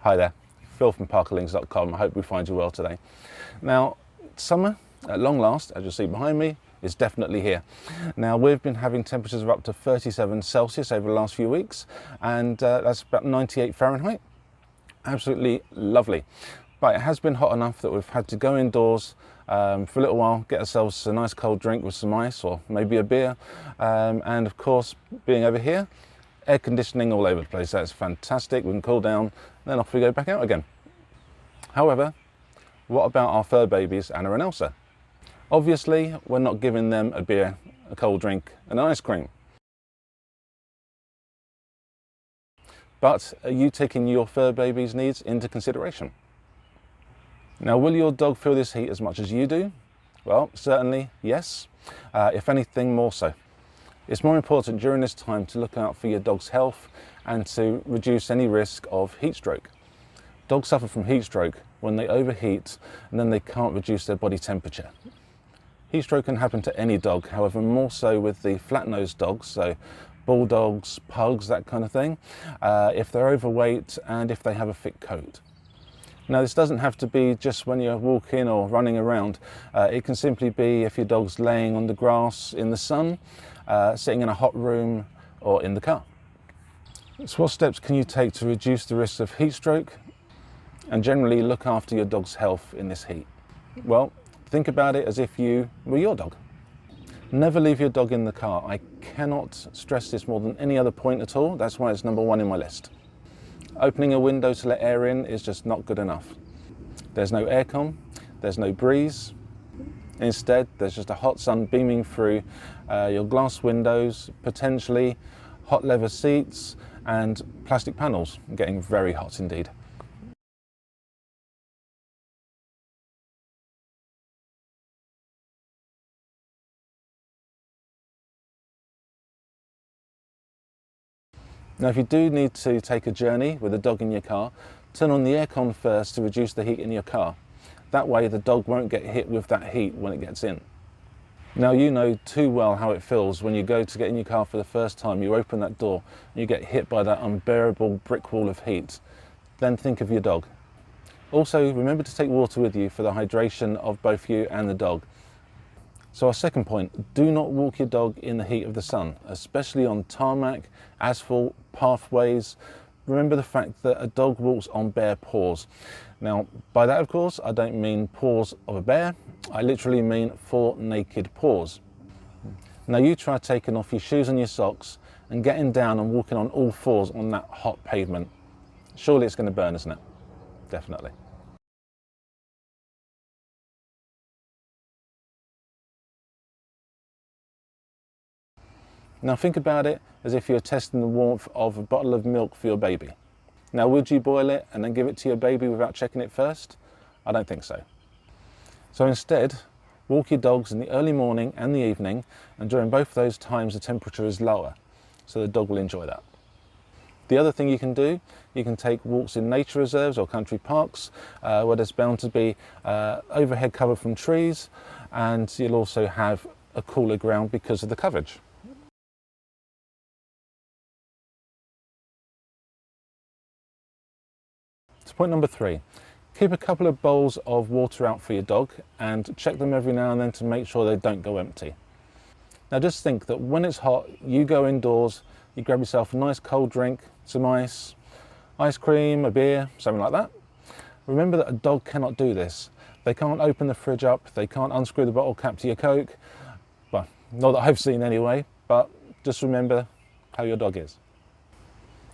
Hi there, Phil from parkerlings.com. I hope we find you well today. Now, summer, at long last, as you'll see behind me, is definitely here. Now, we've been having temperatures of up to 37 Celsius over the last few weeks, and that's about 98 Fahrenheit. Absolutely lovely. But it has been hot enough that we've had to go indoors for a little while, get ourselves a nice cold drink with some ice or maybe a beer, and of course, being over here, air conditioning all over the place. That's fantastic. We can cool down, then off we go back out again. However, what about our fur babies, Anna and Elsa? Obviously, we're not giving them a beer, a cold drink, and ice cream. But are you taking your fur baby's needs into consideration? Now, will your dog feel this heat as much as you do? Well, certainly yes, if anything more so. It's more important during this time to look out for your dog's health and to reduce any risk of heat stroke. Dogs suffer from heat stroke when they overheat and then they can't reduce their body temperature. Heat stroke can happen to any dog, however more so with the flat-nosed dogs, so bulldogs, pugs, that kind of thing, if they're overweight and if they have a thick coat. Now, this doesn't have to be just when you're walking or running around. It can simply be if your dog's laying on the grass in the sun, sitting in a hot room or in the car. So what steps can you take to reduce the risk of heat stroke and generally look after your dog's health in this heat? Well, think about it as if you were your dog. Never leave your dog in the car. I cannot stress this more than any other point at all. That's why it's number one in my list. Opening a window to let air in is just not good enough. There's no aircon, there's no breeze. Instead, there's just a hot sun beaming through your glass windows, potentially hot leather seats and plastic panels, getting very hot indeed. Now, if you do need to take a journey with a dog in your car, turn on the aircon first to reduce the heat in your car. That way the dog won't get hit with that heat when it gets in. Now, you know too well how it feels when you go to get in your car for the first time, you open that door and you get hit by that unbearable brick wall of heat. Then think of your dog. Also, remember to take water with you for the hydration of both you and the dog. So our second point, do not walk your dog in the heat of the sun, especially on tarmac, asphalt, pathways. Remember the fact that a dog walks on bare paws. Now, by that, of course, I don't mean paws of a bear. I literally mean 4 naked paws. Now, you try taking off your shoes and your socks and getting down and walking on all fours on that hot pavement. Surely it's going to burn, isn't it? Definitely. Now, think about it as if you're testing the warmth of a bottle of milk for your baby. Now, would you boil it and then give it to your baby without checking it first? I don't think so. So instead, walk your dogs in the early morning and the evening, and during both those times the temperature is lower, so the dog will enjoy that. The other thing you can do, you can take walks in nature reserves or country parks where there's bound to be overhead cover from trees, and you'll also have a cooler ground because of the coverage. So point number 3, keep a couple of bowls of water out for your dog and check them every now and then to make sure they don't go empty. Now, just think that when it's hot, you go indoors, you grab yourself a nice cold drink, some ice cream, a beer, something like that. Remember that a dog cannot do this. They can't open the fridge up, they can't unscrew the bottle cap to your Coke. Well, not that I've seen anyway, but just remember how your dog is.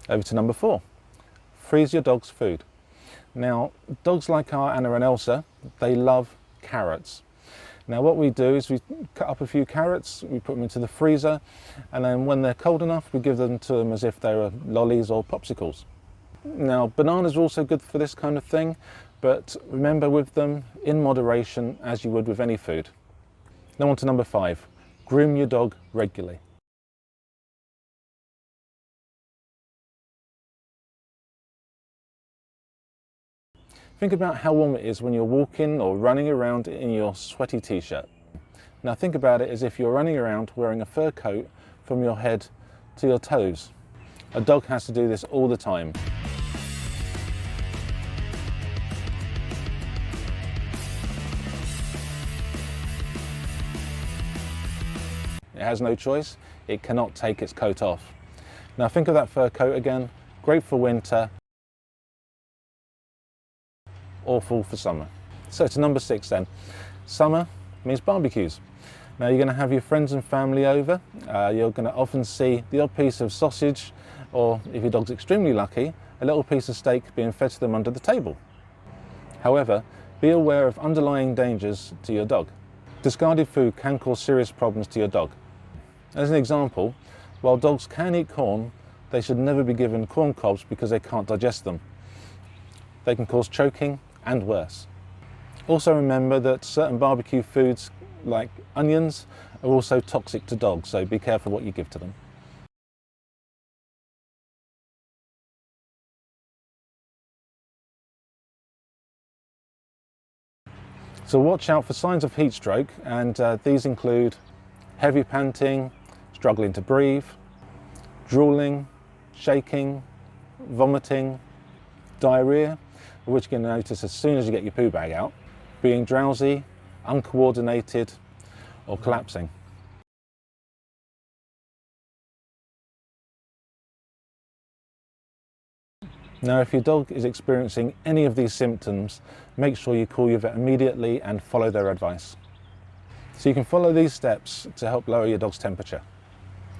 Over to number 4, freeze your dog's food. Now, dogs like our Anna and Elsa, they love carrots. Now, what we do is we cut up a few carrots, we put them into the freezer, and then when they're cold enough, we give them to them as if they were lollies or popsicles. Now, bananas are also good for this kind of thing, but remember with them in moderation as you would with any food. Now on to number 5, groom your dog regularly. Think about how warm it is when you're walking or running around in your sweaty t-shirt. Now think about it as if you're running around wearing a fur coat from your head to your toes. A dog has to do this all the time. It has no choice. It cannot take its coat off. Now think of that fur coat again. Great for winter, awful for summer. So to number 6 then. Summer means barbecues. Now you're going to have your friends and family over. You're going to often see the odd piece of sausage, or if your dog's extremely lucky, a little piece of steak being fed to them under the table. However, be aware of underlying dangers to your dog. Discarded food can cause serious problems to your dog. As an example, while dogs can eat corn, they should never be given corn cobs because they can't digest them. They can cause choking and worse. Also remember that certain barbecue foods like onions are also toxic to dogs, so be careful what you give to them. So watch out for signs of heat stroke, and these include heavy panting, struggling to breathe, drooling, shaking, vomiting, diarrhea, which you can notice as soon as you get your poo bag out, being drowsy, uncoordinated, or collapsing. Now, if your dog is experiencing any of these symptoms, make sure you call your vet immediately and follow their advice. So you can follow these steps to help lower your dog's temperature.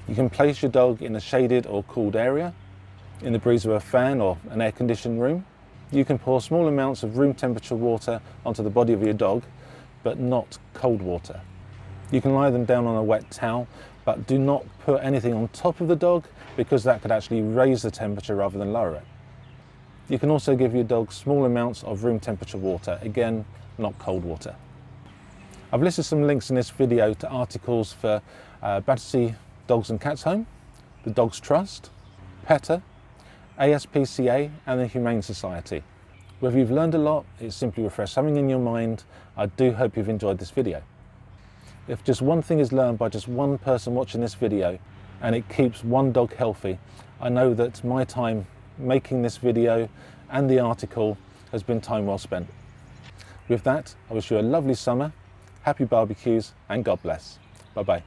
You can place your dog in a shaded or cooled area, in the breeze of a fan or an air-conditioned room. You can pour small amounts of room temperature water onto the body of your dog, but not cold water. You can lie them down on a wet towel, but do not put anything on top of the dog because that could actually raise the temperature rather than lower it. You can also give your dog small amounts of room temperature water, again, not cold water. I've listed some links in this video to articles for Battersea Dogs and Cats Home, the Dogs Trust, PETA, ASPCA and the Humane Society. Whether you've learned a lot, it's simply refreshed something in your mind, I do hope you've enjoyed this video. If just one thing is learned by just one person watching this video and it keeps one dog healthy, I know that my time making this video and the article has been time well spent. With that, I wish you a lovely summer, happy barbecues, and God bless. Bye bye.